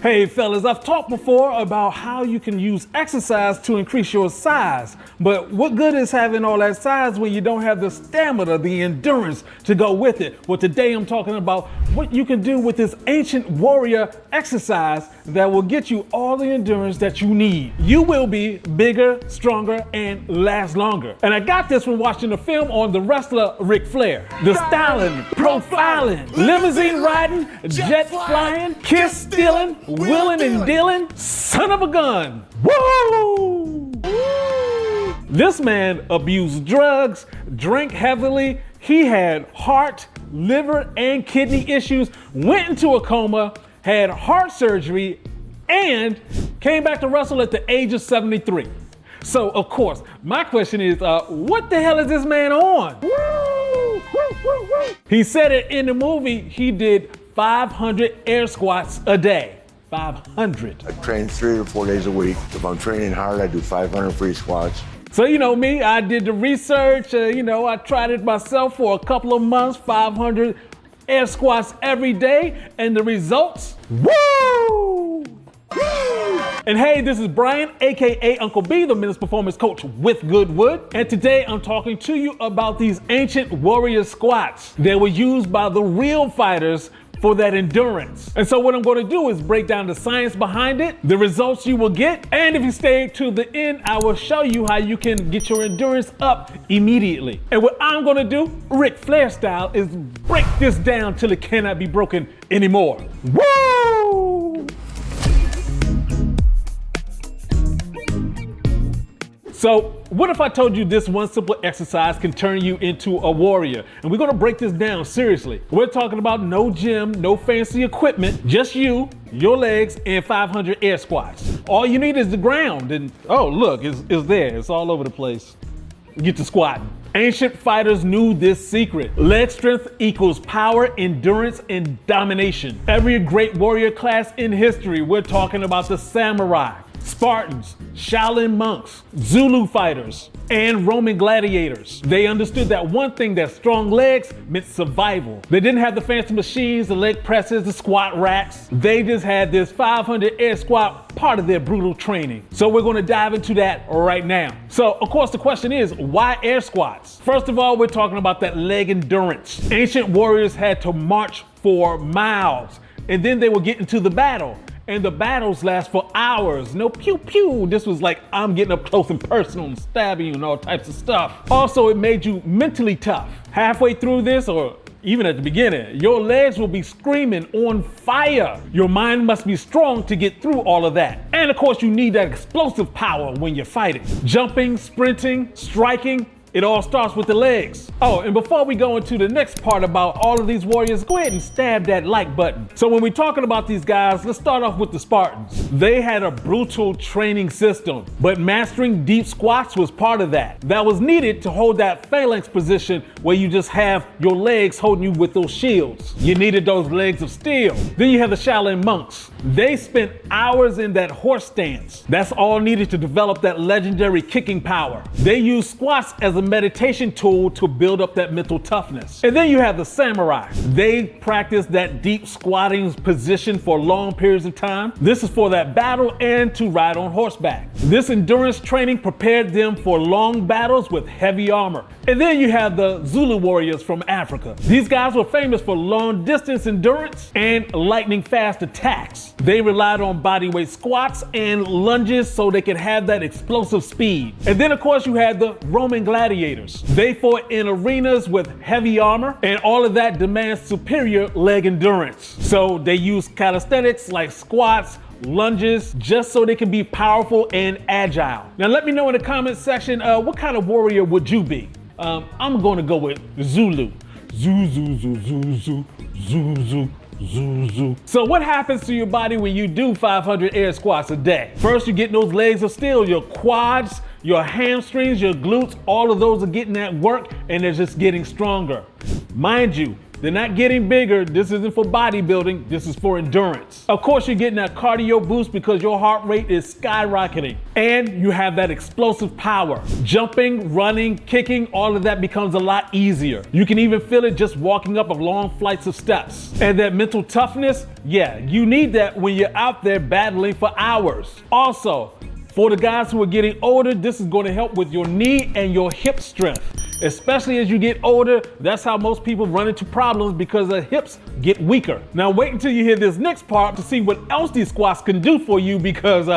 Hey fellas, I've talked before about how you can use exercise to increase your size, but what good is having all that size when you don't have the stamina, the endurance to go with it? Well, today I'm talking about what you can do with this ancient warrior exercise that will get you all the endurance that you need. You will be bigger, stronger, and last longer. And I got this from watching a film on the wrestler Ric Flair. The styling, profiling, limousine riding, jet flying, kiss stealing, willing and dealing, son of a gun. Woo! This man abused drugs, drank heavily. He had heart, liver, and kidney issues, went into a coma, had heart surgery, and came back to wrestle at the age of 73. So, of course, my question is, what the hell is this man on? He said it in the movie, he did 500 air squats a day. 500. I train 3 or 4 days a week. If I'm training hard, I do 500 free squats. So you know me, I did the research, I tried it myself for a couple of months, 500 air squats every day, and the results, woo! And hey, this is Brian, AKA Uncle B, the men's performance coach with GoodWood. And today I'm talking to you about these ancient warrior squats that were used by the real fighters for that endurance. And so what I'm going to do is break down the science behind it, the results you will get, and if you stay to the end, I will show you how you can get your endurance up immediately. And what I'm going to do, Ric Flair style, is break this down till it cannot be broken anymore. Woo! So what if I told you this one simple exercise can turn you into a warrior? And we're gonna break this down seriously. We're talking about no gym, no fancy equipment, just you, your legs, and 500 air squats. All you need is the ground, and oh look, it's there, it's all over the place. Get to squatting. Ancient fighters knew this secret. Leg strength equals power, endurance, and domination. Every great warrior class in history, we're talking about the samurai, Spartans, Shaolin monks, Zulu fighters, and Roman gladiators. They understood that one thing, that strong legs meant survival. They didn't have the fancy machines, the leg presses, the squat racks. They just had this 500 air squat part of their brutal training. So we're gonna dive into that right now. So of course the question is, why air squats? First of all, we're talking about that leg endurance. Ancient warriors had to march for miles, and then they would get into the battle. And the battles last for hours. No pew pew. This was like, I'm getting up close and personal and stabbing you and all types of stuff. Also, it made you mentally tough. Halfway through this, or even at the beginning, your legs will be screaming on fire. Your mind must be strong to get through all of that. And of course, you need that explosive power when you're fighting. Jumping, sprinting, striking, it all starts with the legs. Oh, and before we go into the next part about all of these warriors, go ahead and stab that like button. So when we're talking about these guys, let's start off with the Spartans. They had a brutal training system, but mastering deep squats was part of that. That was needed to hold that phalanx position where you just have your legs holding you with those shields. You needed those legs of steel. Then you have the Shaolin monks. They spent hours in that horse stance. That's all needed to develop that legendary kicking power. They used squats as a meditation tool to build up that mental toughness. And then you have the samurai. They practice that deep squatting position for long periods of time. This is for that battle and to ride on horseback. This endurance training prepared them for long battles with heavy armor. And then you have the Zulu warriors from Africa. These guys were famous for long distance endurance and lightning fast attacks. They relied on bodyweight squats and lunges so they could have that explosive speed. And then of course you had the Roman gladiators. They fought in arenas with heavy armor, and all of that demands superior leg endurance. So they used calisthenics like squats, lunges, just so they can be powerful and agile. Now let me know in the comment section, what kind of warrior would you be? I'm gonna go with Zulu. Zulu. So what happens to your body when you do 500 air squats a day? First, you're getting those legs of steel, your quads, your hamstrings, your glutes, all of those are getting that work and they're just getting stronger. Mind you, They're not getting bigger. This isn't for bodybuilding. This is for endurance. Of course, you're getting that cardio boost because your heart rate is skyrocketing and you have that explosive power. Jumping, running, kicking, all of that becomes a lot easier. You can even feel it just walking up long flights of steps. And that mental toughness, yeah, you need that when you're out there battling for hours. Also, for the guys who are getting older, this is going to help with your knee and your hip strength. Especially as you get older, that's how most people run into problems because their hips get weaker. Now wait until you hear this next part to see what else these squats can do for you because,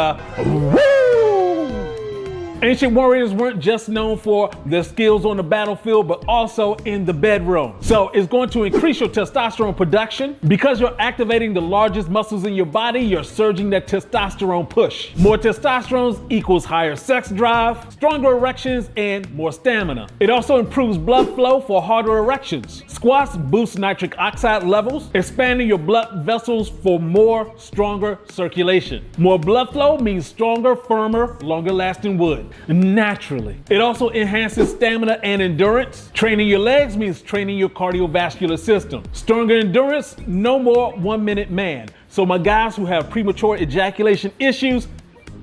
ancient warriors weren't just known for their skills on the battlefield, but also in the bedroom. So it's going to increase your testosterone production. Because you're activating the largest muscles in your body, you're surging that testosterone push. More testosterone equals higher sex drive, stronger erections, and more stamina. It also improves blood flow for harder erections. Squats boost nitric oxide levels, expanding your blood vessels for more, stronger circulation. More blood flow means stronger, firmer, longer lasting wood. Naturally. It also enhances stamina and endurance. Training your legs means training your cardiovascular system. Stronger endurance, no more 1 minute man. So my guys who have premature ejaculation issues,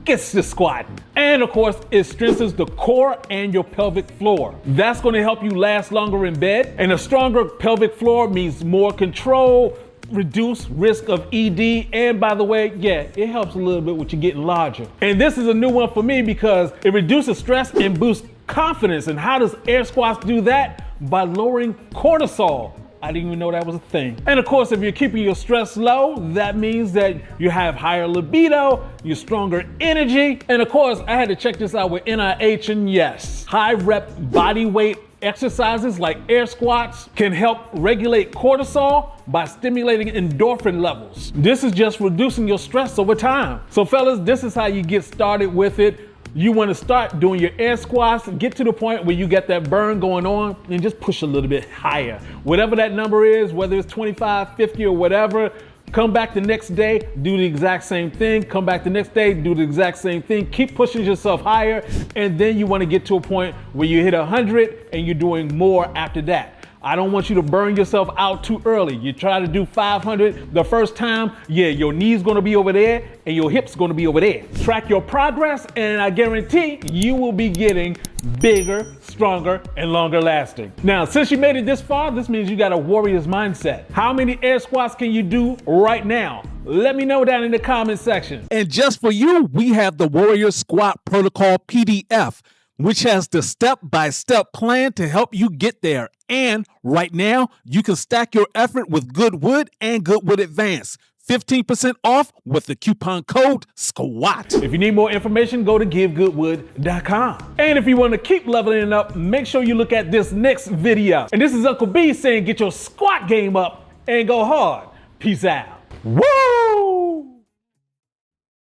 gets to squatting. And of course, it strengthens the core and your pelvic floor. That's going to help you last longer in bed. And a stronger pelvic floor means more control, reduce risk of ED, and by the way, yeah, it helps a little bit with you getting larger. And this is a new one for me because it reduces stress and boosts confidence. And how does air squats do that? By lowering cortisol. I didn't even know that was a thing. And of course, if you're keeping your stress low, that means that you have higher libido, you're stronger energy. And of course, I had to check this out with NIH, and yes, high rep body weight exercises like air squats can help regulate cortisol by stimulating endorphin levels. This is just reducing your stress over time. So fellas, this is how you get started with it. You want to start doing your air squats, get to the point where you get that burn going on, and just push a little bit higher. Whatever that number is, whether it's 25, 50 or whatever, come back the next day, do the exact same thing. Come back the next day, do the exact same thing. Keep pushing yourself higher, and then you want to get to a point where you hit 100 and you're doing more after that. I don't want you to burn yourself out too early. You try to do 500 the first time, yeah, your knee's gonna be over there and your hip's gonna be over there. Track your progress and I guarantee you will be getting bigger, stronger, and longer lasting. Now, since you made it this far, this means you got a warrior's mindset. How many air squats can you do right now? Let me know down in the comment section. And just for you, we have the Warrior Squat Protocol PDF, which has the step-by-step plan to help you get there. And right now, you can stack your effort with GoodWood and GoodWood Advanced. 15% off with the coupon code SQUAT. If you need more information, go to givegoodwood.com. And if you want to keep leveling it up, make sure you look at this next video. And this is Uncle B saying, get your squat game up and go hard. Peace out. Woo!